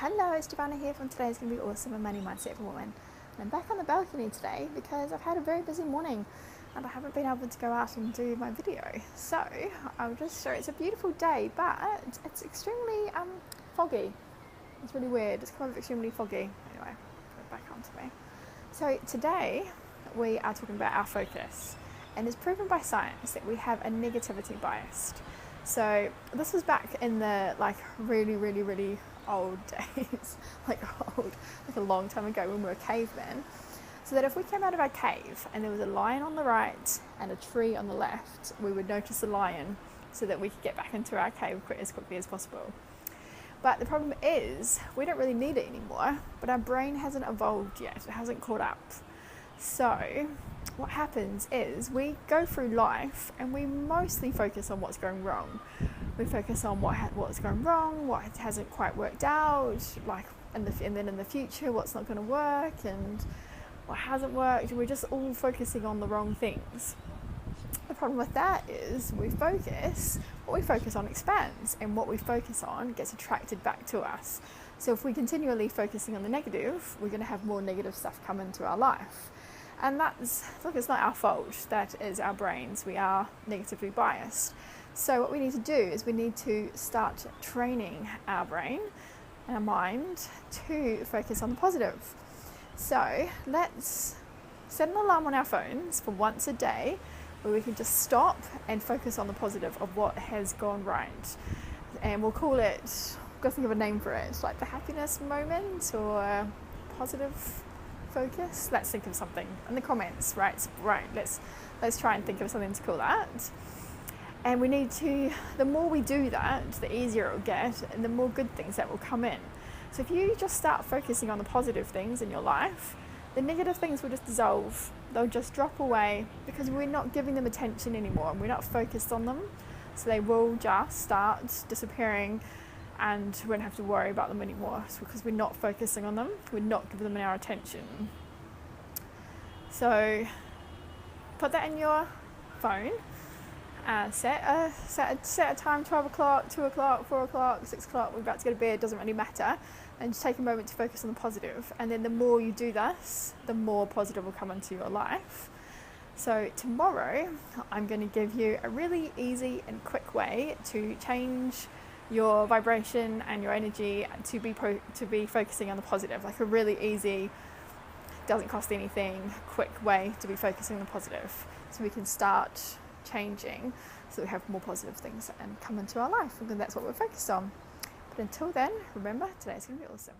Hello, it's Giovanna here from Today's Gonna Be Awesome, a Money Mindset for Women. And I'm back on the balcony today because I've had a very busy morning and I haven't been able to go out and do my video. So I'll just show, it's a beautiful day, but it's extremely foggy. It's really weird, it's kind of extremely foggy. Anyway, put it back onto me. So today we are talking about our focus, and it's proven by science that we have a negativity bias. So this was back in the really old days, like a long time ago when we were cavemen. So that if we came out of our cave and there was a lion on the right and a tree on the left, we would notice the lion so that we could get back into our cave as quickly as possible. But the problem is we don't really need it anymore, but our brain hasn't evolved yet, it hasn't caught up. So what happens is we go through life and we mostly focus on what's going wrong. We focus on what's going wrong, what hasn't quite worked out, and then in the future what's not going to work and what hasn't worked. We're just all focusing on the wrong things. The problem with that is what we focus on expands, and what we focus on gets attracted back to us. So if we're continually focusing on the negative, we're going to have more negative stuff come into our life. And it's not our fault, that is our brains. We are negatively biased. So what we need to do is we need to start training our brain and our mind to focus on the positive. So let's set an alarm on our phones for once a day where we can just stop and focus on the positive of what has gone right. And we'll call it, I've got to think of a name for it, like the happiness moment or positive focus. Let's think of something in the comments, right? Let's try and think of something to call that. And we need to, the more we do that, the easier it will get and the more good things that will come in. So if you just start focusing on the positive things in your life, the negative things will just dissolve. They'll just drop away because we're not giving them attention anymore and we're not focused on them. So they will just start disappearing and we won't have to worry about them anymore. It's because we're not focusing on them, we're not giving them our attention. So put that in your phone. Set a time, 12 o'clock, 2 o'clock, 4 o'clock, 6 o'clock, we're about to go to bed, doesn't really matter. And just take a moment to focus on the positive. And then the more you do this, the more positive will come into your life. So tomorrow, I'm going to give you a really easy and quick way to change your vibration and your energy to be focusing on the positive. Like a really easy, doesn't cost anything, quick way to be focusing on the positive. So we can start changing so we have more positive things and come into our life, and that's what we're focused on. But until then, remember, today's going to be awesome.